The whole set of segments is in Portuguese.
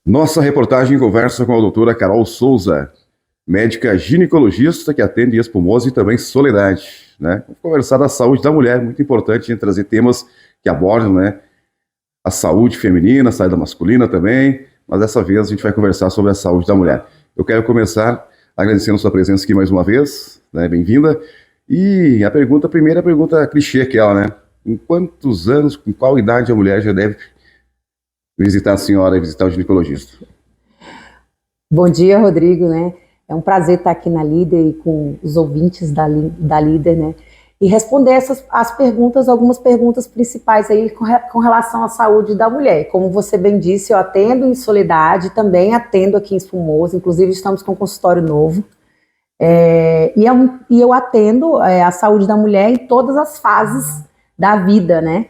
Nossa reportagem conversa com a doutora Carol Souza, médica ginecologista que atende Espumoso e também Soledade, né? Vamos conversar da saúde da mulher, muito importante a gente trazer temas que abordam, né, a saúde feminina, a saúde masculina também, mas dessa vez a gente vai conversar sobre a saúde da mulher. Eu quero começar agradecendo sua presença aqui mais uma vez, né? Bem-vinda. E a primeira pergunta clichê aquela, né? Em quantos anos, com qual idade a mulher já deve visitar a senhora e visitar o ginecologista? Bom dia, Rodrigo, né? É um prazer estar aqui na Líder e com os ouvintes da Líder, né? E responder algumas perguntas principais aí com relação à saúde da mulher. Como você bem disse, eu atendo em Soledade, também atendo aqui em Espumoso, inclusive estamos com um consultório novo. E eu atendo a saúde da mulher em todas as fases da vida, né?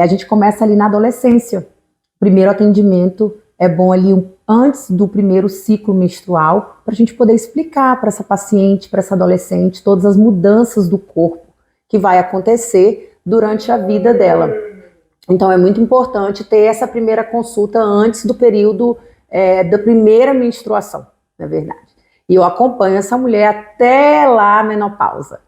A gente começa ali na adolescência. O primeiro atendimento é bom ali antes do primeiro ciclo menstrual, para a gente poder explicar para essa paciente, para essa adolescente, todas as mudanças do corpo que vai acontecer durante a vida dela. Então é muito importante ter essa primeira consulta antes do período da primeira menstruação, na verdade. E eu acompanho essa mulher até lá a menopausa.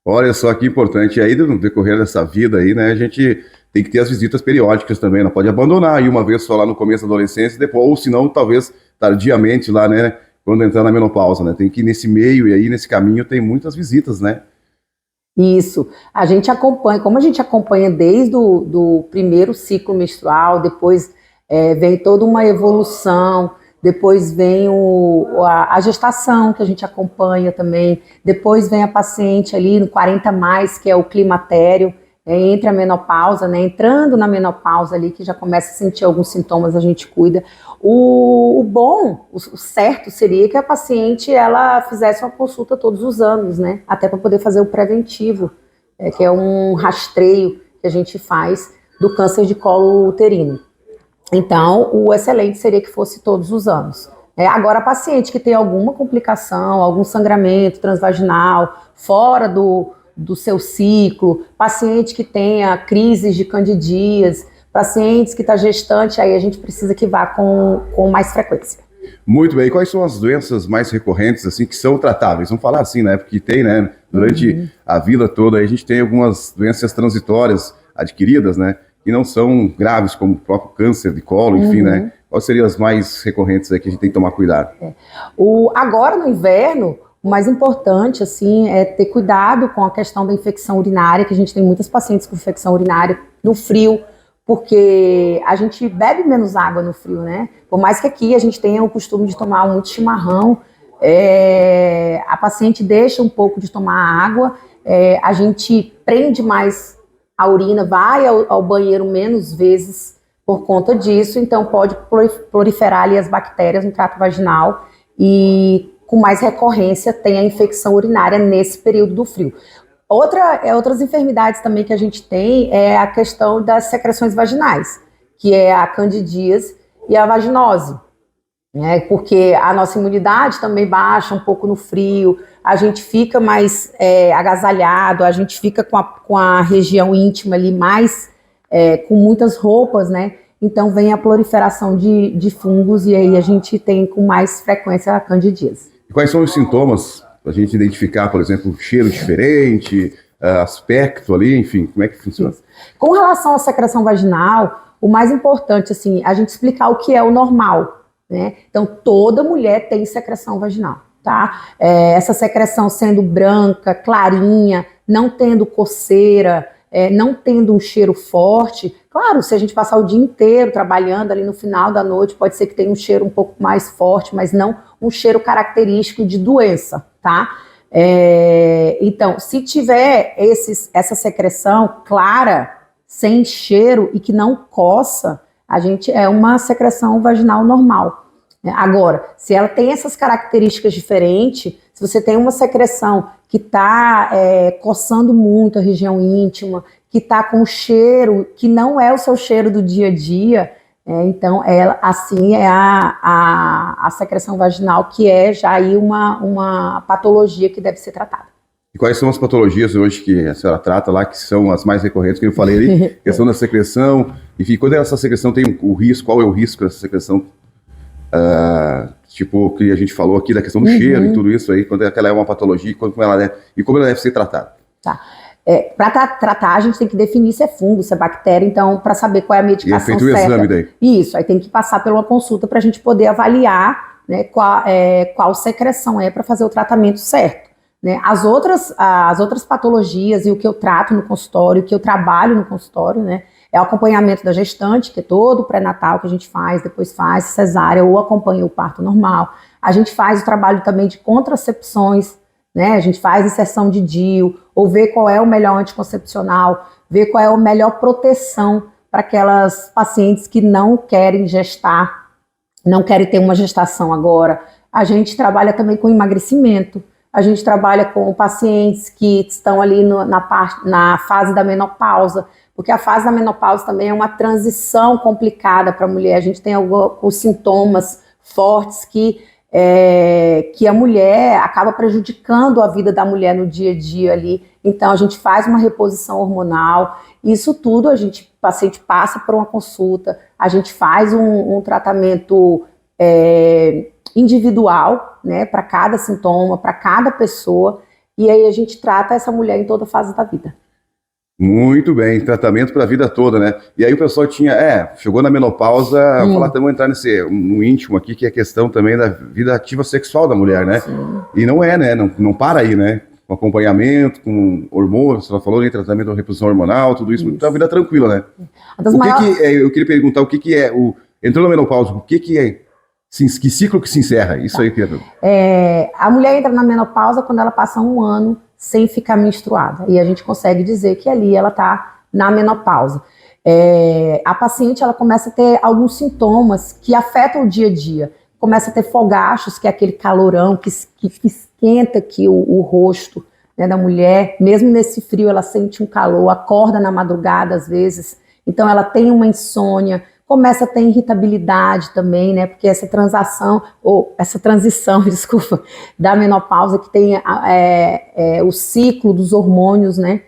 Olha só que importante. E aí, no decorrer dessa vida aí, né, a gente tem que ter as visitas periódicas também, não pode abandonar aí uma vez só lá no começo da adolescência, depois, ou se não, talvez tardiamente lá, né, quando entrar na menopausa, né, tem que ir nesse meio e aí nesse caminho tem muitas visitas, né? Isso, a gente acompanha, como a gente acompanha desde do primeiro ciclo menstrual, depois vem toda uma evolução, depois vem a gestação, que a gente acompanha também, depois vem a paciente ali no 40+, que é o climatério, entre a menopausa, né, entrando na menopausa ali, que já começa a sentir alguns sintomas, a gente cuida. O certo seria que a paciente, ela fizesse uma consulta todos os anos, né, até para poder fazer o preventivo, que é um rastreio que a gente faz do câncer de colo uterino. Então, o excelente seria que fosse todos os anos. Agora, a paciente que tem alguma complicação, algum sangramento transvaginal, fora do seu ciclo, paciente que tenha crises de candidíase, pacientes que está gestante, aí a gente precisa que vá com mais frequência. Muito bem. E quais são as doenças mais recorrentes, assim, que são tratáveis? Vamos falar assim, né? Porque tem, né? Durante a vida toda, aí a gente tem algumas doenças transitórias adquiridas, né? Que não são graves, como o próprio câncer de colo, enfim, né? Quais seriam as mais recorrentes aí que a gente tem que tomar cuidado? Agora, no inverno, o mais importante, assim, é ter cuidado com a questão da infecção urinária, que a gente tem muitas pacientes com infecção urinária no frio, porque a gente bebe menos água no frio, né? Por mais que aqui a gente tenha o costume de tomar muito chimarrão, a paciente deixa um pouco de tomar água, a gente prende mais a urina, vai ao banheiro menos vezes por conta disso, então pode proliferar ali as bactérias no trato vaginal e com mais recorrência tem a infecção urinária nesse período do frio. Outras enfermidades também que a gente tem é a questão das secreções vaginais, que é a candidíase e a vaginose, né? Porque a nossa imunidade também baixa um pouco no frio, a gente fica mais agasalhado, a gente fica com a região íntima ali mais, com muitas roupas, né? Então vem a proliferação de fungos e aí a gente tem com mais frequência a candidíase. E quais são os sintomas para a gente identificar, por exemplo, cheiro diferente, aspecto ali, enfim, como é que funciona? Isso. Com relação à secreção vaginal, o mais importante, assim, a gente explicar o que é o normal, né? Então, toda mulher tem secreção vaginal, tá? Essa secreção sendo branca, clarinha, não tendo coceira, não tendo um cheiro forte. Claro, se a gente passar o dia inteiro trabalhando ali no final da noite, pode ser que tenha um cheiro um pouco mais forte, mas não um cheiro característico de doença, tá? Então, se tiver essa secreção clara, sem cheiro e que não coça, é uma secreção vaginal normal. Agora, se ela tem essas características diferentes, se você tem uma secreção que está coçando muito a região íntima, que está com cheiro que não é o seu cheiro do dia a dia, então ela, assim, é a secreção vaginal, que é já aí uma patologia que deve ser tratada. E quais são as patologias hoje que a senhora trata lá, que são as mais recorrentes, que eu falei ali, questão da secreção, enfim, quando essa secreção tem o risco, qual é o risco dessa secreção Tipo, que a gente falou aqui da questão do cheiro e tudo isso aí, quando ela é uma patologia e como ela deve ser tratada. Tá. Para tratar, a gente tem que definir se é fungo, se é bactéria, então, para saber qual é a medicação certa. E é feito o exame daí. Isso, aí tem que passar por uma consulta para a gente poder avaliar, né, qual secreção é para fazer o tratamento certo. Né? As outras patologias e o que eu trato no consultório, o que eu trabalho no consultório, né, é o acompanhamento da gestante, que é todo o pré-natal que a gente faz, depois faz cesárea ou acompanha o parto normal. A gente faz o trabalho também de contracepções, né? A gente faz inserção de DIU, ou ver qual é o melhor anticoncepcional, ver qual é a melhor proteção para aquelas pacientes que não querem gestar, não querem ter uma gestação agora. A gente trabalha também com emagrecimento, a gente trabalha com pacientes que estão ali na fase da menopausa, porque a fase da menopausa também é uma transição complicada para a mulher. A gente tem os sintomas fortes que a mulher acaba prejudicando a vida da mulher no dia a dia ali. Então a gente faz uma reposição hormonal, isso tudo o paciente passa por uma consulta, a gente faz um tratamento individual, né, para cada sintoma, para cada pessoa, e aí a gente trata essa mulher em toda fase da vida. Muito bem, tratamento para a vida toda, né? E aí o pessoal chegou na menopausa, vamos entrar no íntimo aqui, que é a questão também da vida ativa sexual da mulher, né? Sim. E não né? Não para aí, né? Com acompanhamento, com hormônios, você falou, né? Tratamento de reposição hormonal, tudo isso, então a vida tranquila, né? Eu queria perguntar o que é, entrou na menopausa, o que é, que ciclo que se encerra? Isso aí que a mulher entra na menopausa quando ela passa 1 ano sem ficar menstruada. E a gente consegue dizer que ali ela está na menopausa. A paciente ela começa a ter alguns sintomas que afetam o dia a dia. Começa a ter fogachos, que é aquele calorão que esquenta aqui o rosto, né, da mulher. Mesmo nesse frio ela sente um calor, acorda na madrugada às vezes. Então ela tem uma insônia. Começa a ter irritabilidade também, né? Porque essa transição, desculpa, da menopausa, que tem o ciclo dos hormônios, né?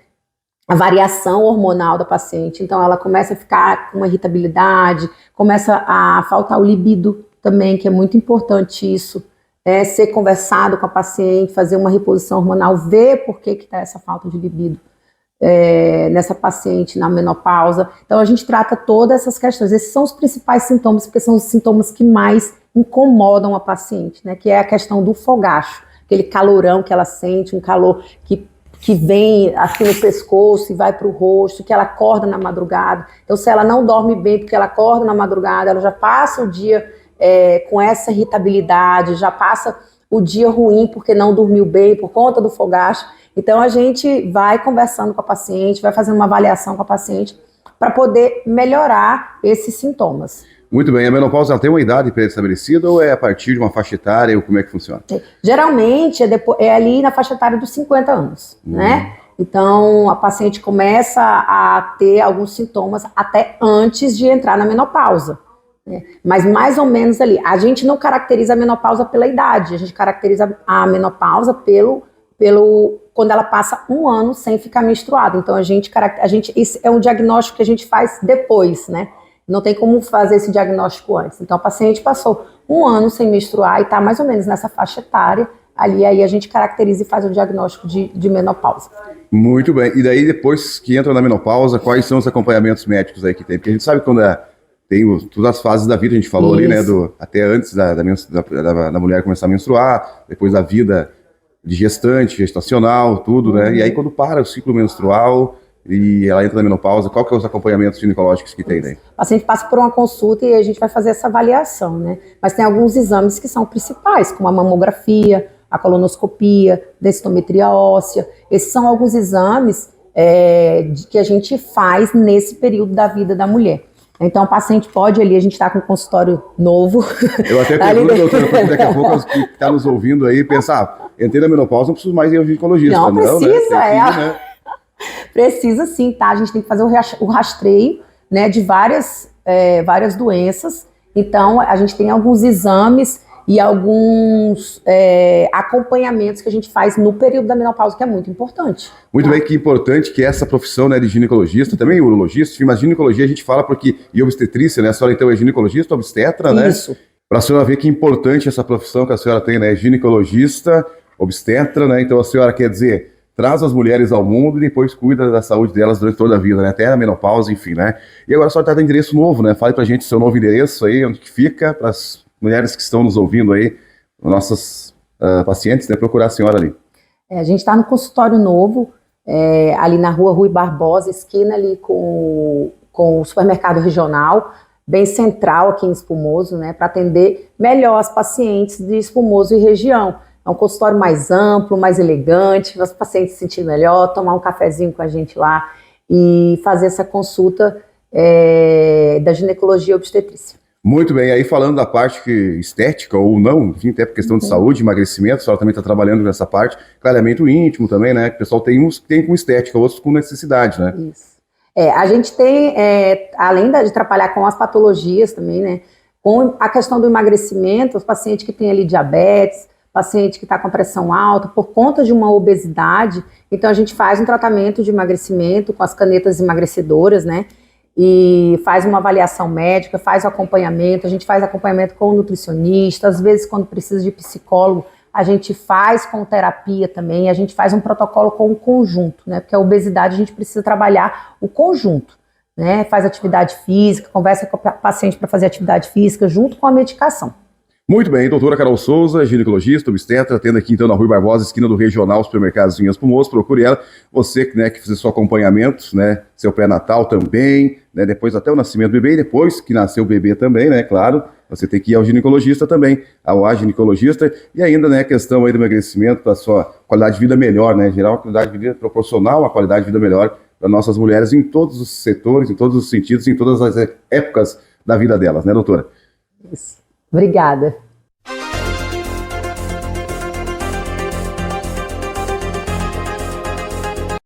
A variação hormonal da paciente. Então, ela começa a ficar com uma irritabilidade, começa a faltar o libido também, que é muito importante isso. Ser conversado com a paciente, fazer uma reposição hormonal, ver por que está essa falta de libido. Nessa paciente na menopausa. Então a gente trata todas essas questões. Esses são os principais sintomas, porque são os sintomas que mais incomodam a paciente, né? Que é a questão do fogacho, aquele calorão que ela sente, um calor que vem assim no pescoço e vai para o rosto, que ela acorda na madrugada. Então se ela não dorme bem porque ela acorda na madrugada, ela já passa o dia com essa irritabilidade, já passa o dia ruim porque não dormiu bem por conta do fogacho. Então a gente vai conversando com a paciente, vai fazendo uma avaliação com a paciente para poder melhorar esses sintomas. Muito bem, a menopausa ela tem uma idade pré-estabelecida ou é a partir de uma faixa etária, ou como é que funciona? Geralmente é ali na faixa etária dos 50 anos, né? Então a paciente começa a ter alguns sintomas até antes de entrar na menopausa. Mas mais ou menos ali. A gente não caracteriza a menopausa pela idade, a gente caracteriza a menopausa pelo quando ela passa 1 ano sem ficar menstruada. Então esse é um diagnóstico que a gente faz depois, né? Não tem como fazer esse diagnóstico antes. Então a paciente passou 1 ano sem menstruar e está mais ou menos nessa faixa etária, aí a gente caracteriza e faz o diagnóstico de menopausa. Muito bem. E daí depois que entra na menopausa, quais são os acompanhamentos médicos aí que tem? Porque a gente sabe que quando tem todas as fases da vida, a gente falou ali, né? Até antes da mulher começar a menstruar, depois da vida de gestante, gestacional, tudo, né? E aí quando para o ciclo menstrual e ela entra na menopausa, qual que é os acompanhamentos ginecológicos que tem daí? O paciente passa por uma consulta e a gente vai fazer essa avaliação, né? Mas tem alguns exames que são principais, como a mamografia, a colonoscopia, densitometria óssea. Esses são alguns exames que a gente faz nesse período da vida da mulher. Então, o paciente pode ali, a gente está com um consultório novo. Eu até pergunto, doutora, porque daqui a pouco que está nos ouvindo aí, pensar, entrei na menopausa, não preciso mais ir ao ginecologista. Não precisa, né? Precisa sim, tá? A gente tem que fazer o rastreio, né, de várias doenças. Então, a gente tem alguns exames e alguns acompanhamentos que a gente faz no período da menopausa, que é muito importante. Muito bem, que importante que essa profissão, né, de ginecologista, também urologista, mas ginecologia a gente fala porque, e obstetrícia, né, a senhora então é ginecologista, obstetra, né? Isso. Para a senhora ver que importante essa profissão que a senhora tem, né? Ginecologista, obstetra, né? Então a senhora quer dizer, traz as mulheres ao mundo e depois cuida da saúde delas durante toda a vida, né? Até a menopausa, enfim, né? E agora a senhora está dando endereço novo, né? Fale pra gente seu novo endereço aí, onde que fica, para as mulheres que estão nos ouvindo aí, nossas pacientes, né? Procurar a senhora ali. A gente está no consultório novo, ali na rua Rui Barbosa, esquina ali com o supermercado regional, bem central aqui em Espumoso, né, para atender melhor as pacientes de Espumoso e região. É um consultório mais amplo, mais elegante, para os pacientes se sentirem melhor, tomar um cafezinho com a gente lá e fazer essa consulta da ginecologia e obstetrícia. Muito bem, aí falando da parte estética ou não, enfim, até por questão de saúde, emagrecimento, a senhora também está trabalhando nessa parte, clareamento íntimo também, né, que o pessoal tem uns que tem com estética, outros com necessidade, né? Isso. A gente tem, além de trabalhar com as patologias também, né, com a questão do emagrecimento, os pacientes que têm ali diabetes, paciente que está com pressão alta por conta de uma obesidade, então a gente faz um tratamento de emagrecimento com as canetas emagrecedoras, né, e faz uma avaliação médica, faz o acompanhamento, a gente faz acompanhamento com o nutricionista, às vezes quando precisa de psicólogo, a gente faz com terapia também, a gente faz um protocolo com o conjunto, né? Porque a obesidade a gente precisa trabalhar o conjunto, né? Faz atividade física, conversa com o paciente para fazer atividade física junto com a medicação. Muito bem, doutora Carol Souza, ginecologista, obstetra, atende aqui então na Rui Barbosa, esquina do Regional Supermercados Vinhas Espumoso, procure ela. Você, né, que fez seu acompanhamento, né, seu pré-natal também, né, depois até o nascimento do bebê, e depois que nasceu o bebê também, né, claro, você tem que ir ao ginecologista também, ao ginecologista, e ainda, né, a questão aí do emagrecimento, para sua qualidade de vida melhor, né, gerar uma qualidade de vida proporcional, uma qualidade de vida melhor para nossas mulheres em todos os setores, em todos os sentidos, em todas as épocas da vida delas, né, doutora? Isso. Obrigada.